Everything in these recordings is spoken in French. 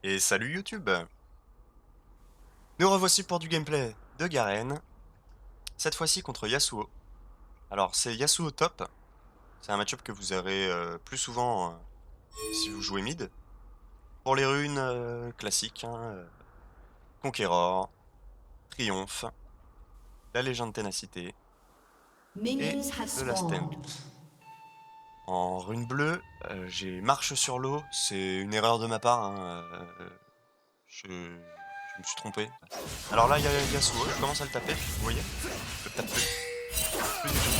Et salut YouTube! Nous revoici pour du gameplay de Garen, cette fois-ci contre Yasuo. Alors c'est Yasuo top, c'est un match-up que vous aurez plus souvent si vous jouez mid. Pour les runes classiques, hein, Conqueror, Triomphe, la légende Ténacité et Minions have le Last Stand. spawned. En rune bleue, j'ai marche sur l'eau, c'est une erreur de ma part, hein, je me suis trompé. Alors là il y a Yasuo, je commence à le taper, vous voyez? Je le tape plus du tout.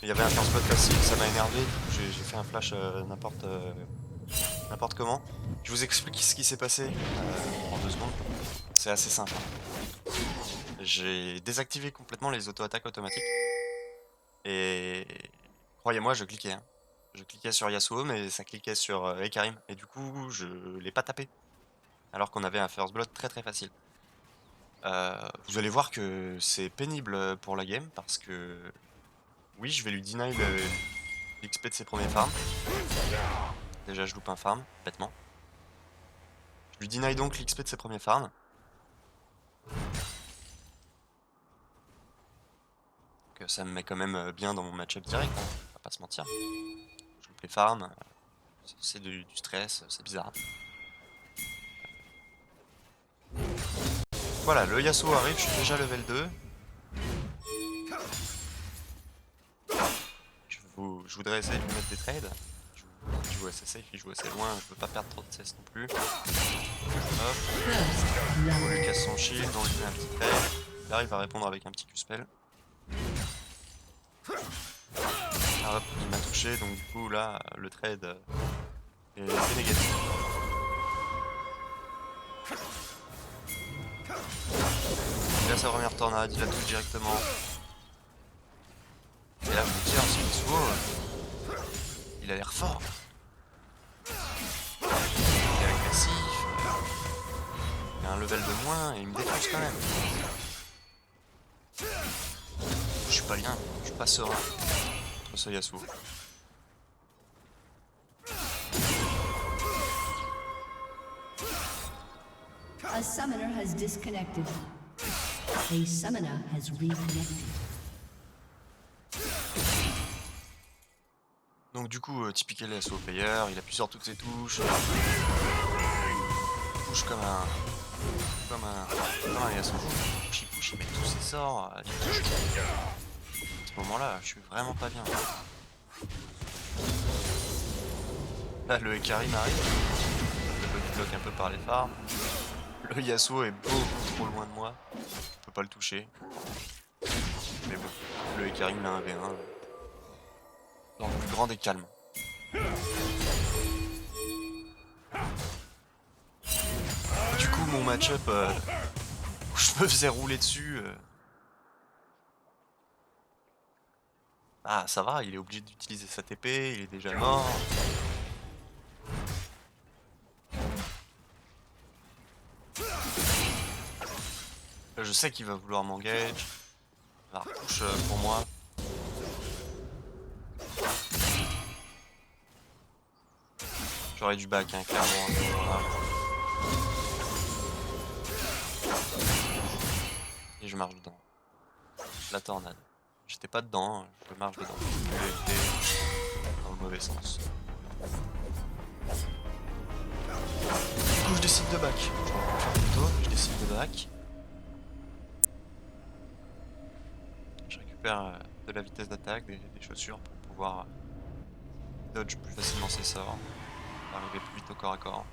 Il y avait un first blood facile, ça m'a énervé, du coup j'ai fait un flash n'importe comment. Je vous explique ce qui s'est passé en 2 secondes. C'est assez simple. J'ai désactivé complètement les auto-attaques automatiques. Et croyez-moi, je cliquais. Hein. Je cliquais sur Yasuo, mais ça cliquait sur Ekarim. Et du coup, je l'ai pas tapé. Alors qu'on avait un first blood très très facile. Vous allez voir que c'est pénible pour la game parce que oui, je vais lui deny l'XP de ses premiers farms. Déjà, je loupe un farm, bêtement. Je lui deny donc l'XP de ses premiers farms. Que ça me met quand même bien dans mon match-up direct, hein, on va pas se mentir. Je loupe les farms, c'est du stress, c'est bizarre. Voilà, le Yasuo arrive, je suis déjà level 2. Je voudrais essayer de lui mettre des trades. Il joue assez safe, il joue assez loin, je veux pas perdre trop de CS non plus. Hop, on lui casse son shield, on lui met un petit trade. Il arrive à répondre avec un petit Q-spell. Ah, hop, il m'a touché, donc du coup là, le trade est négatif. Il a sa première tornade, il la touche directement. Et là, je me dis, ah, c'est Yasuo, il a l'air fort. Il est agressif, il a un level de moins et il me défonce quand même. Je suis pas bien, je suis pas serein contre ce Yasuo. A summoner has disconnected. A summoner has reconnected. Donc du coup, typical Yasuo player, il appuie sur toutes ses touches. Il push comme un Yasuo. Il push, il met tous ses sorts, il touche tout. À ce moment-là, je suis vraiment pas bien. Là, le Ekarim arrive. Je le bloque un peu par les farms. Le Yasuo est beaucoup trop loin de moi. Je peux pas le toucher. Mais bon, le Ekarim a un V1. Dans le plus grand des calmes. Du coup, mon match-up, où je me faisais rouler dessus. Ah, ça va, il est obligé d'utiliser sa TP, il est déjà mort. Là, je sais qu'il va vouloir m'engage. Il va repush pour moi. J'aurais du back, hein, clairement, à ce moment-là. Et je marche dedans. La tornade. J'étais pas dedans, je marche dedans. Je l'ai été dans le mauvais sens. Du coup, je décide de back. Je vais faire plutôt, je décide de back. Je récupère de la vitesse d'attaque, des chaussures pour pouvoir dodge plus facilement ses sorts. Arriver plus vite au corps à corps.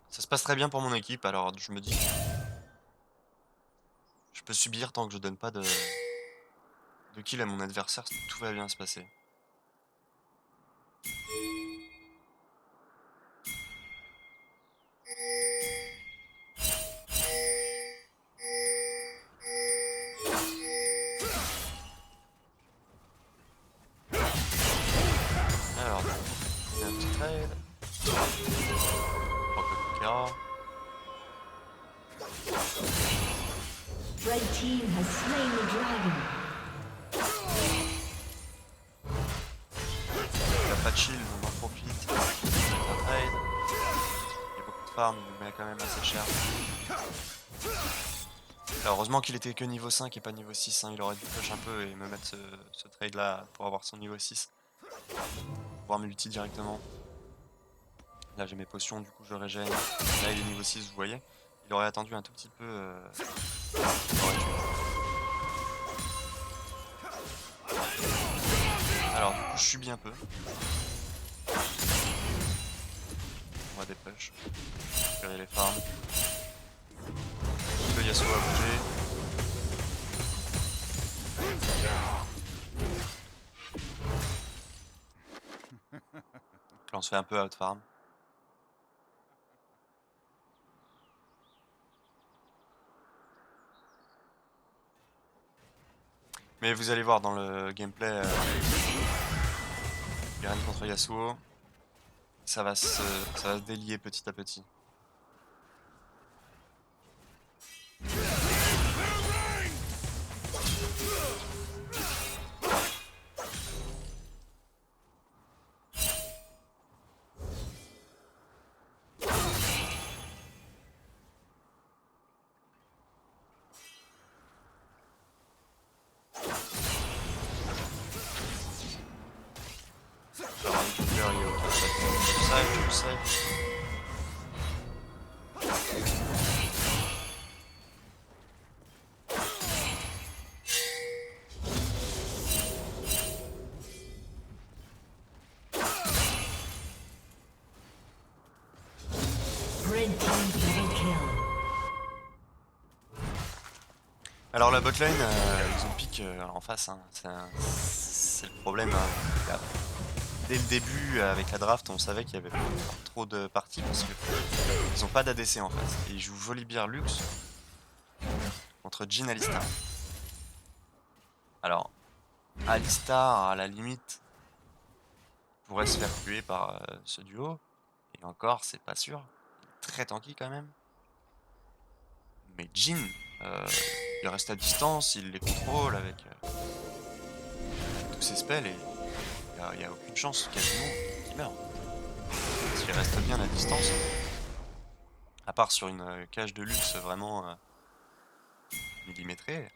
Ça se passe très bien pour mon équipe, alors je me dis je peux subir tant que je donne pas de kill à mon adversaire, tout va bien se passer. Alors, il y a un petit trade. Proc le Conqueror. Red team has slain the dragon. de shield, on en profite. On fait un trade. Il y a beaucoup de farm, il nous met quand même assez cher. Alors, heureusement qu'il était que niveau 5 et pas niveau 6, hein. Il aurait dû push un peu et me mettre ce trade là pour avoir son niveau 6. Pouvoir multi directement. Là j'ai mes potions, du coup je régène. Là il est niveau 6, vous voyez. Il aurait attendu un tout petit peu. Il aurait tué. Alors du coup je subis un peu. On va des push. Récupérer les farms. Le Yasuo a bougé. Là on se fait un peu out farm. Mais vous allez voir dans le gameplay, Garen contre Yasuo, ça va se délier petit à petit. Alors, le jungler il est ok, ça va être top side. Red team double kill. Alors la botlane, ils ont pick en face, hein. C'est le problème. Hein. Dès le début, avec la draft, on savait qu'il y avait pas trop de parties parce que ils ont pas d'ADC en face. Et ils jouent Volibear Lux contre Jhin Alistar. Alors, Alistar, à la limite, pourrait se faire tuer par ce duo. Et encore, c'est pas sûr. Il est très tanky quand même. Mais Jhin, il reste à distance, il les contrôle avec tous ses spells et il n'y a aucune chance quasiment qu'il meure. Parce qu'il reste bien à distance. À part sur une cage de luxe vraiment millimétrée.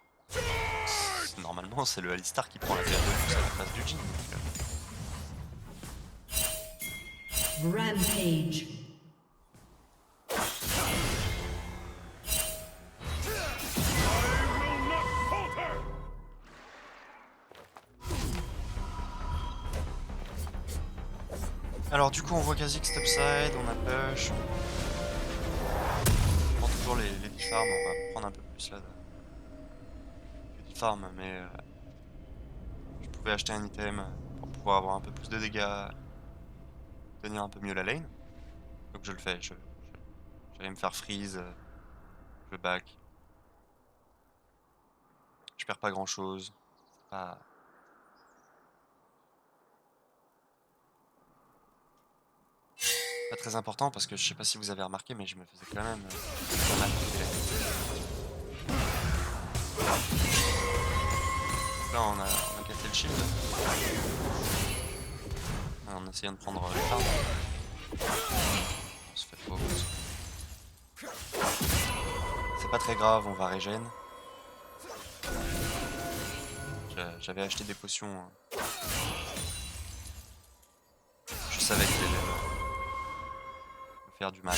Normalement c'est le Alistar qui prend la cage de luxe à la place du Jhin. Rampage. Alors du coup on voit Kha'Zix topside, on a push. On prend toujours les 10 farms, on va prendre un peu plus là. Les 10 farms, mais je pouvais acheter un item pour pouvoir avoir un peu plus de dégâts, tenir un peu mieux la lane. Donc je le fais, j'allais me faire freeze, je back. Je perds pas grand chose. C'est pas... pas très important parce que je sais pas si vous avez remarqué, mais je me faisais quand même pas mal tuer. Là on a cassé le shield en essayant de prendre les farms. On se fait pause. C'est pas très grave, on va régène. J'avais acheté des potions. Je savais qu'il allait me faire du mal.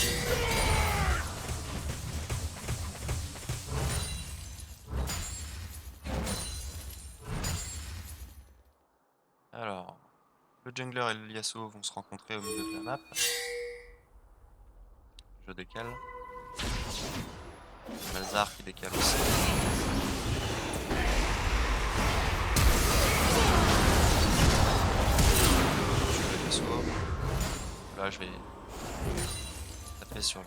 Alors, le jungler et le Yasuo vont se rencontrer au milieu de la map. Je décale. Malzahar qui décale aussi. Je vais le Yasuo. Là je vais taper sur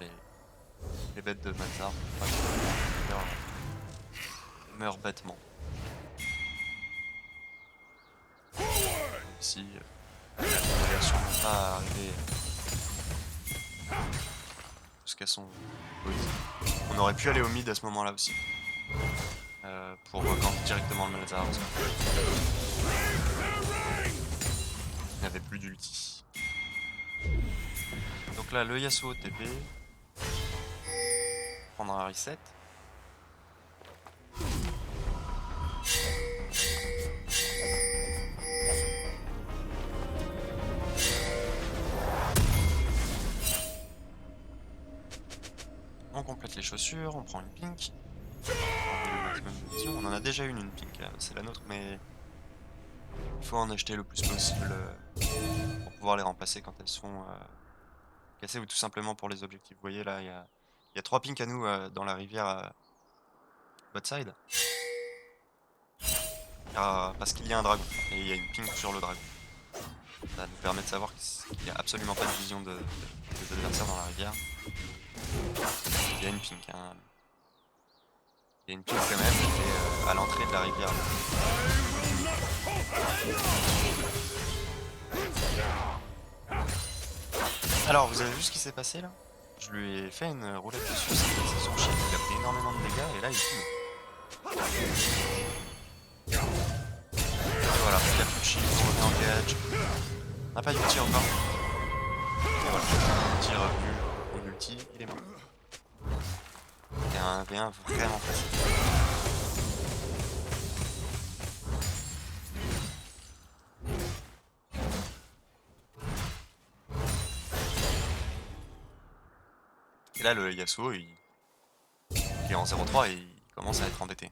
les bêtes de Malzahar pour pas qu'il meure bêtement. Ici, la version n'est pas arrivée jusqu'à son body. On aurait pu aller au mid à ce moment là aussi. Pour regank directement le Malzahar. Il n'avait plus d'ulti. là, le Yasuo TP. Prendre un reset. On complète les chaussures, on prend une pink. On met le maximum de vision. On en a déjà une pink, c'est la nôtre, mais il faut en acheter le plus possible pour pouvoir les remplacer quand elles sont cassées ou tout simplement pour les objectifs. Vous voyez là, il y a 3 pinks à nous dans la rivière bot side. Parce qu'il y a un dragon et il y a une pink sur le dragon. Ça nous permet de savoir qu'il n'y a absolument pas de vision des adversaires dans la rivière. Il y a une pink, hein. Il y a une pink quand même qui est à l'entrée de la rivière. Alors, vous avez vu ce qui s'est passé là? Je lui ai fait une roulette dessus, c'est son chien, il a pris énormément de dégâts et là il tue. Voilà, il a plus de shield, on remet en gage. On n'a pas d'ulti encore. Et voilà, l'ulti est revenu, mon ulti, il est mort. C'était un V1 vraiment facile. Et là, le Yasuo, il est en 0-3 et il commence à être embêté.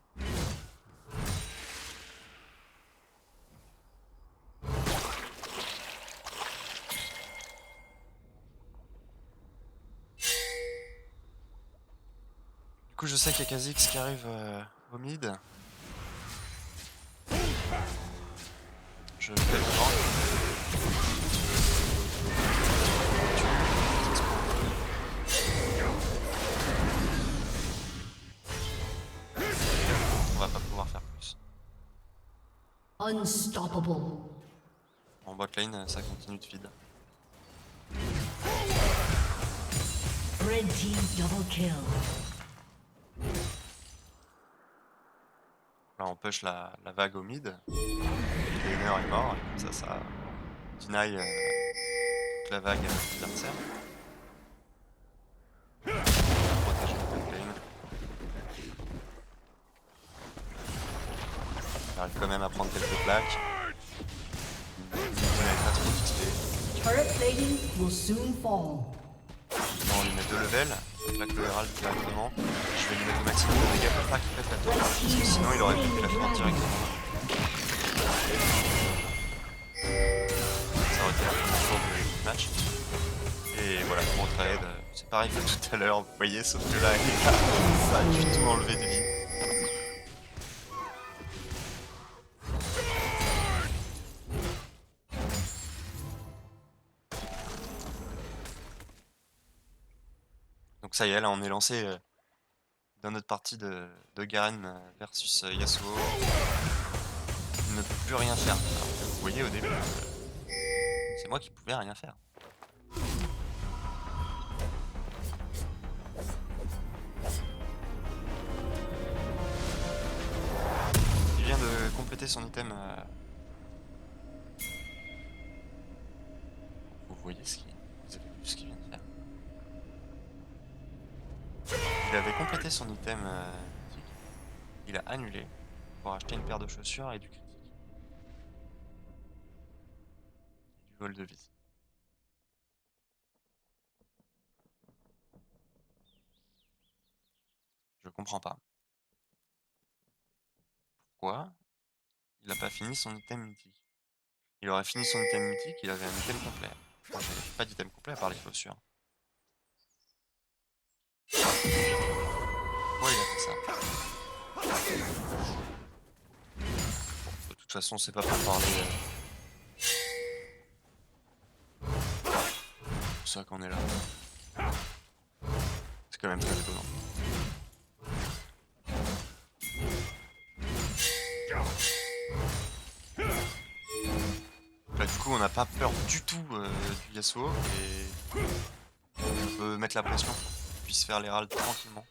Du coup, je sais qu'il y a Kha'Zix qui arrive au mid. Je fais le vent. On va pas pouvoir faire plus. Unstoppable. En bot lane, ça continue de feed. Red team double kill. Là, on push la vague au mid. Le laner est mort, et comme ça deny toute la vague adversaire. Protéger le bot lane. On arrive quand même à prendre quelques plaques. On n'avait pas trop d'XP. Turret plating will soon fall. Maintenant, on lui met 2 levels. On plaque le Herald directement. Je vais lui mettre le maximum de dégâts pour pas qu'il pète la tour. Parce que sinon, il aurait pu la tour directement. Ça aurait été la première tour du match. Et voilà, mon trade, c'est pareil que tout à l'heure, vous voyez, sauf que là, il a pas du tout enlevé de vie. Donc ça y est, là, on est lancé dans notre partie de Garen versus Yasuo. Il ne peut plus rien faire. Alors que vous voyez, au début, c'est moi qui pouvais rien faire. Il vient de compléter son item. Vous voyez vous avez vu ce qu'il vient de faire. Il avait complété son item mythique. Il a annulé pour acheter une paire de chaussures et du critique. Et du vol de vie. Je comprends pas. Pourquoi il n'a pas fini son item mythique? Il aurait fini son item mythique, il avait un item complet. Moi, j'avais pas d'item complet à part les chaussures. Pourquoi il a fait ça? Bon, de toute façon, c'est pas pour parler. C'est pour ça qu'on est là. C'est quand même très étonnant. Là, du coup, on n'a pas peur du tout du Yasuo et on peut mettre la pression pour qu'il puisse faire l'Herald tranquillement.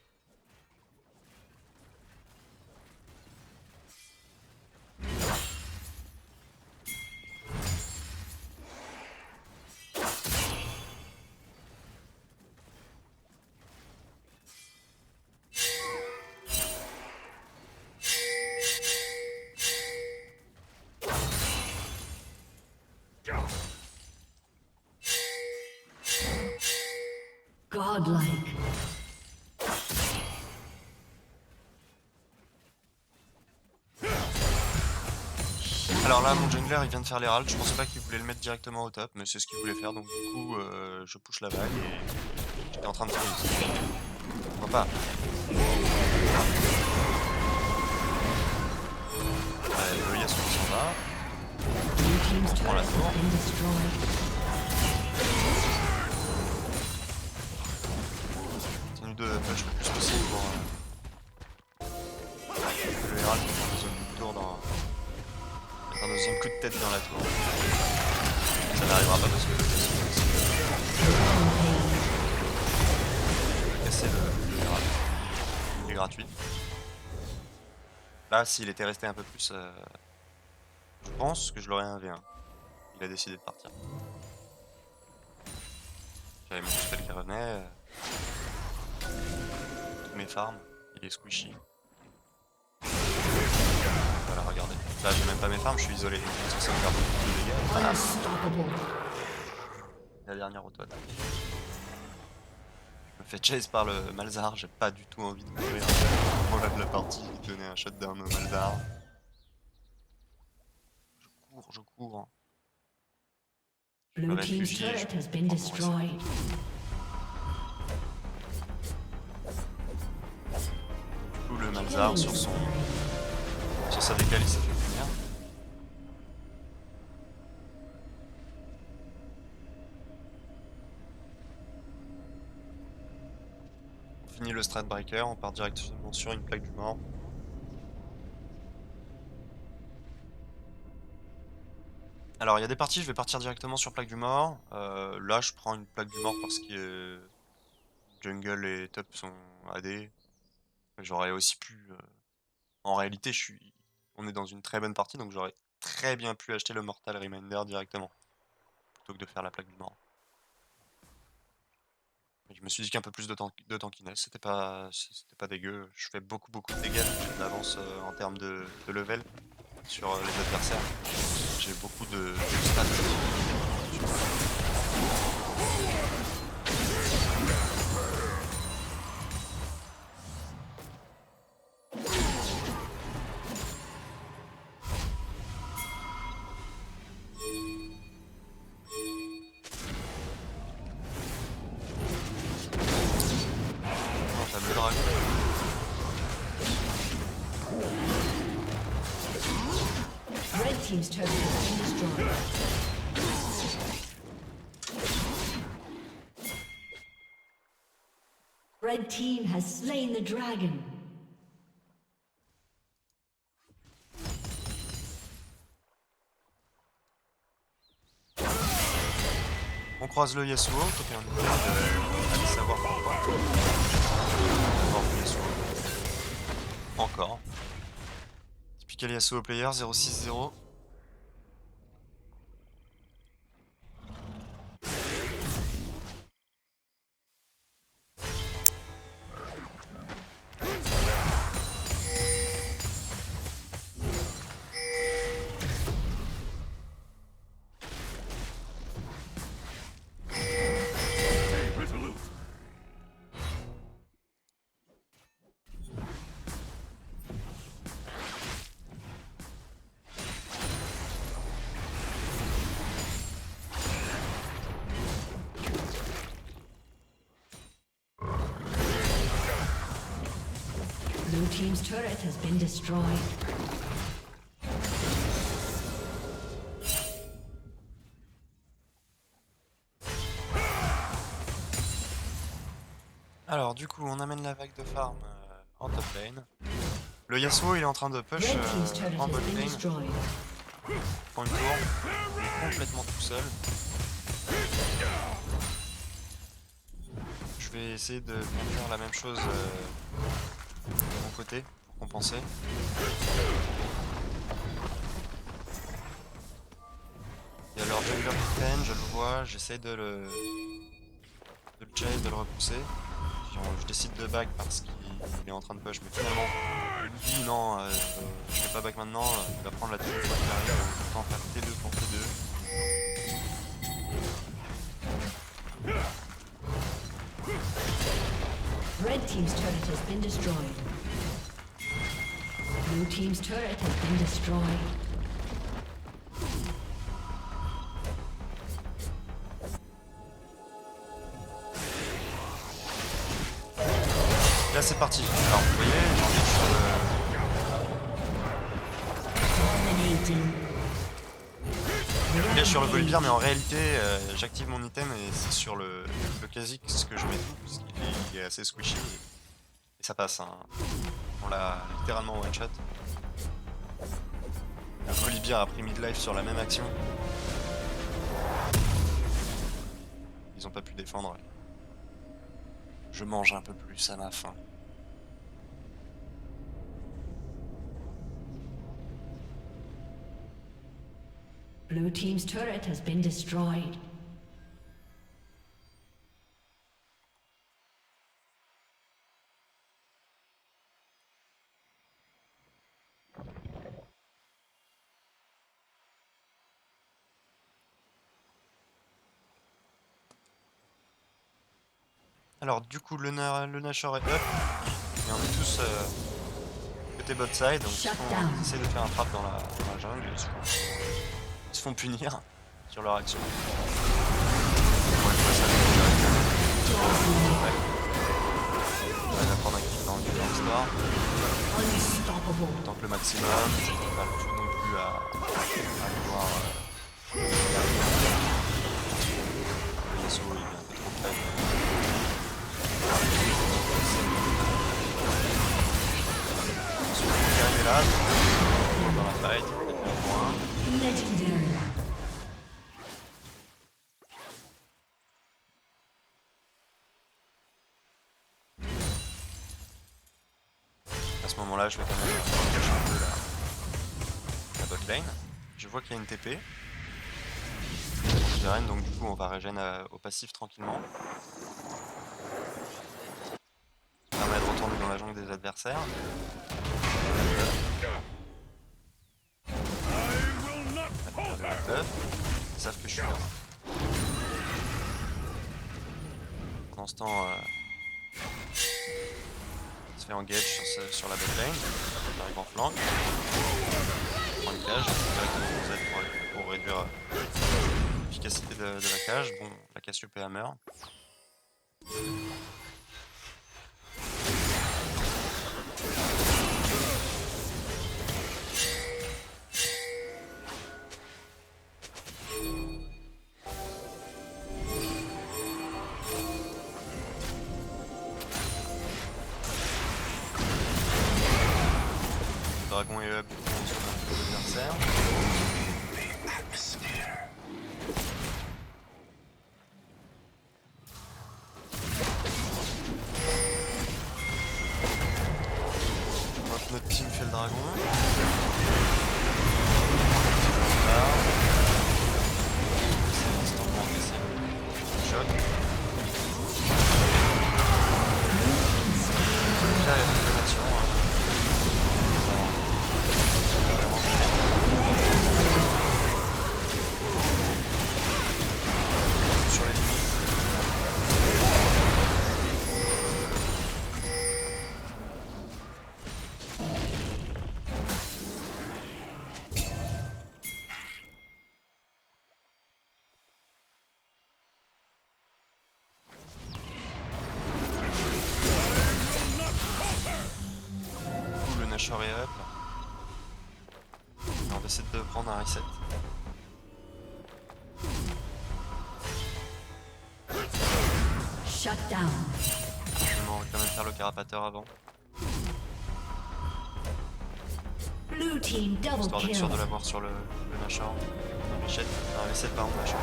Godlike. Alors là, mon jungler il vient de faire l'Herald, je pensais pas qu'il voulait le mettre directement au top, mais c'est ce qu'il voulait faire, donc du coup je push la vague et j'étais en train de freeze. Pourquoi pas? Le Yasuo qui s'en va, Blue team's prend la turret tour. has been destroyed. Continue de push le plus possible pour que le Herald fasse un deuxième coup de tour dans... un deuxième coup de tête dans la tour. Ça n'arrivera pas parce que le Yasuo casser le Herald. Il est gratuit. Là, s'il était resté un peu plus, je pense que je l'aurais 1v1. Il a décidé de partir. J'avais mon spell qui revenait. Tous mes farms. Il est squishy. Voilà, regardez. Là, j'ai même pas mes farms, je suis isolé. Parce que ça me fait beaucoup de dégâts. Bam. Unstoppable. La dernière auto-attaque. Je me fais chase par le Malzahar, j'ai pas du tout envie de mourir. Voilà de la partie, donner un shutdown au Malzahar. Je cours. Je me Blue team's réfugie. turret has been destroyed. Du coup, le Malzahar sur sa décale, il s'est fait punir. On finit le Stratbreaker, on part directement sur une plaque du mort. Alors, il y a des parties, je vais partir directement sur plaque du mort. Là, je prends une plaque du mort parce que jungle et top sont AD. J'aurais aussi pu... En réalité, on est dans une très bonne partie, donc j'aurais très bien pu acheter le Mortal Reminder directement, plutôt que de faire la plaque du mort. Mais je me suis dit qu'un peu plus de tankiness, c'était pas dégueu. Je fais beaucoup de dégâts, donc j'ai de l'avance en termes de level sur les adversaires. J'ai beaucoup de stats. Non, t'as le dragon. Red team's turret has been destroyed. Red team has slain the dragon. On croise le Yasuo, qui était un ennemi, allez savoir pourquoi. Mort le Yasuo. Encore. Typical Yasuo player 060. Blue team's turret has been destroyed. Alors du coup on amène la vague de farm en top lane. Le Yasuo il est en train de push Red team's turret en has bot been lane. destroyed. Prend une tour. Il est complètement tout seul. Je vais essayer de faire la même chose de mon côté pour compenser. Il y a leur jungler qui traîne, je le vois, j'essaie de le chase, de le repousser. Je décide de back parce qu'il est en train de push, mais finalement il me dit non, je fais pas back maintenant, il va prendre la tour une fois qu'il arrive, autant faire T2 pour T2. has been destroyed. Blue team's turret has been destroyed. Là c'est parti. Alors vous voyez, j'en ai sur Dominating. le... Là, sur le Volibear, mais en réalité j'active mon item et c'est sur le Kha'Zix que je mets tout, parce qu'il est assez squishy et ça passe. Hein. On l'a littéralement one shot. Le Volibear a pris mid-life sur la même action. Ils ont pas pu défendre. Je mange un peu plus à ma faim. Blue team's turret has been destroyed. Alors du coup le Nashor est up et on est tous côté bot side, donc ils essaient de faire un trap dans la jungle, ils se font punir sur leur action. Bon, une fois, ça ouais. On va prendre un kill dans le store. On tente le maximum, pas tout non plus à pouvoir le Yasuo il est un peu trop faible. Karim est là, dans la fight, il est un point. Legendary. À ce moment là je vais quand même cacher un peu la bot lane. Je vois qu'il y a une TP. Je règne, donc du coup on va régène au passif tranquillement. Ça permet de retourner dans la jungle des adversaires. Ils savent que je suis là. Pendant ce temps, on se fait engage sur la botlane. J'arrive en flanc. On prend une cage, directement vous êtes pour réduire l'efficacité de la cage. Bon, la Cassiopeia meurt. Le dragon est up sur notre adversaire. Notre team fait le dragon. C'est instantanément encaissé. Choc. Déjà, il y a une bonne action. Sur les limites. Le Nashor est up. Et on va essayer de prendre un reset. Shut down. On va quand même faire le carapateur avant. Blue team double Histoire d'être sûr kill. de l'avoir sur le Nashor. Un reset pardon, Nashor.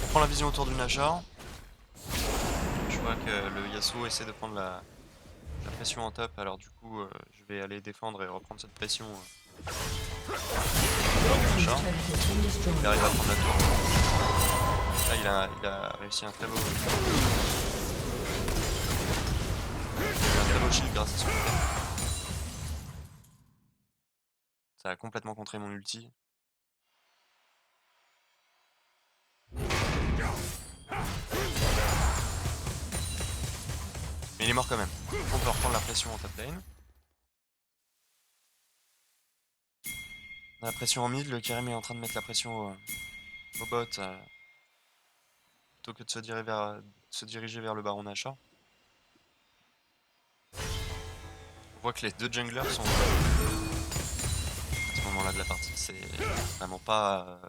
On prend la vision autour du Nashor. que le Yasuo essaie de prendre la pression en top, alors du coup, je vais aller défendre et reprendre cette pression. Red team's Char. turret has been Il destroyed. arrive à prendre la tour. Là, il a réussi un très beau shield grâce à son ulti. Ça a complètement contré mon ulti. Mais il est mort quand même. On peut reprendre la pression en top lane. On a la pression en mid, le Kerim est en train de mettre la pression au bot plutôt que de se diriger vers le baron Nashor. On voit que les deux junglers sont à ce moment-là de la partie. C'est vraiment pas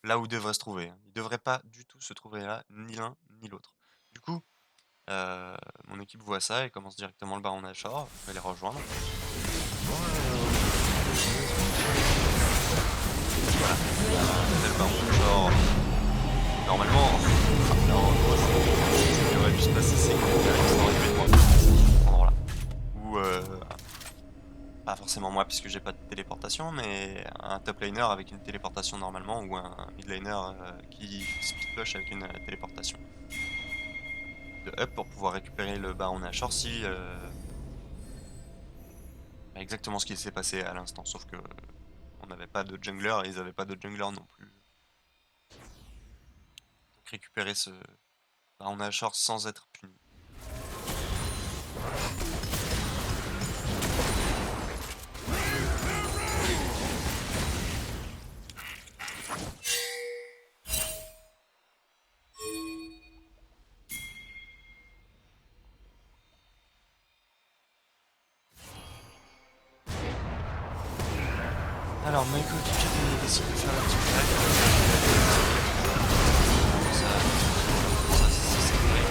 là où ils devraient se trouver, hein. Ils devraient pas du tout se trouver là, ni l'un ni l'autre. Du coup, mon équipe voit ça et commence directement le baron Nashor. Je vais les rejoindre. Voilà. Le baron Nashor. Normalement, ce qui aurait dû se passer, c'est que Alex aurait dû être moi à ce endroit-là. Ou pas forcément moi puisque j'ai pas de téléportation, mais un top laner avec une téléportation normalement, ou un mid laner qui speed push avec une téléportation de up pour pouvoir récupérer le baron Nashor si exactement ce qui s'est passé à l'instant, sauf que on n'avait pas de jungler et ils avaient pas de jungler non plus. Donc récupérer ce baron Nashor sans être puni. Alors, Michael Ducat décide de faire la petite blague. Ça c'est vrai.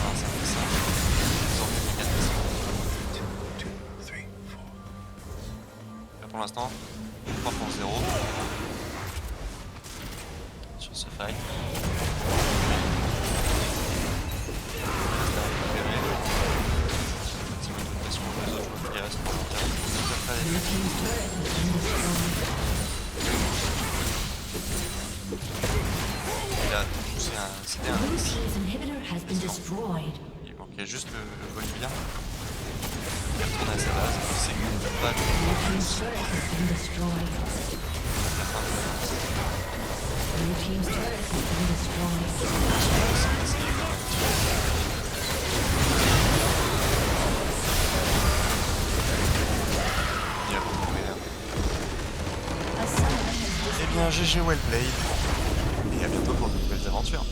Alors, ça fait ça. Ils ont mis les 4 là pour l'instant, 3 pour 0 sur ce fight. Blue team's turret has been destroyed. Il a poussé c'était un Blue team's inhibitor has been destroyed. il manquait juste le Bolivien. Il a retourné à sa base, il sait qu'il ne peut pas Blue team's turret has been destroyed. la fin de Blue team's turret has been destroyed. essayer quand même. Il a beaucoup merde. A summoner has Eh bien, GG well played. Et à bientôt pour de nouvelles aventures.